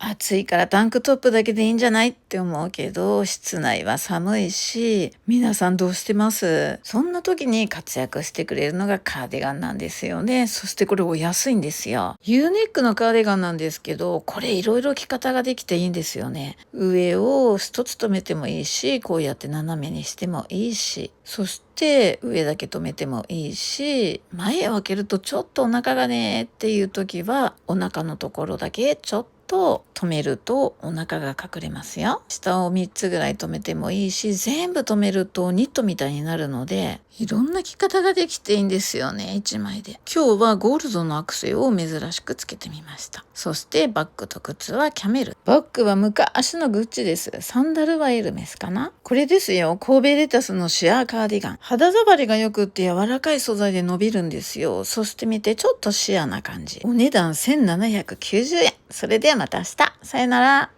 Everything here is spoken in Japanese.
暑いからタンクトップだけでいいんじゃないって思うけど、室内は寒いし、皆さんどうしてます？そんな時に活躍してくれるのがカーディガンなんですよね。そしてこれお安いんですよ。U ネックのカーディガンなんですけど、これいろいろ着方ができていいんですよね。上を一つ留めてもいいし、こうやって斜めにしてもいいし、そして上だけ留めてもいいし、前を開けるとちょっとお腹がねっていう時は、お腹のところだけちょっと止めるとお腹が隠れますよ。下を3つぐらい止めてもいいし、全部止めるとニットみたいになるので、いろんな着方ができていいんですよね、1枚で。今日はゴールドのアクセを珍しくつけてみました。そしてバッグと靴はキャメル。バッグは昔のグッチです。サンダルはエルメスかな。これですよ、神戸レタスのシアーカーディガン。肌触りが良くって柔らかい素材で伸びるんですよ。そして見て、ちょっとシアーな感じ。お値段1790円。それではまた明日。さよなら。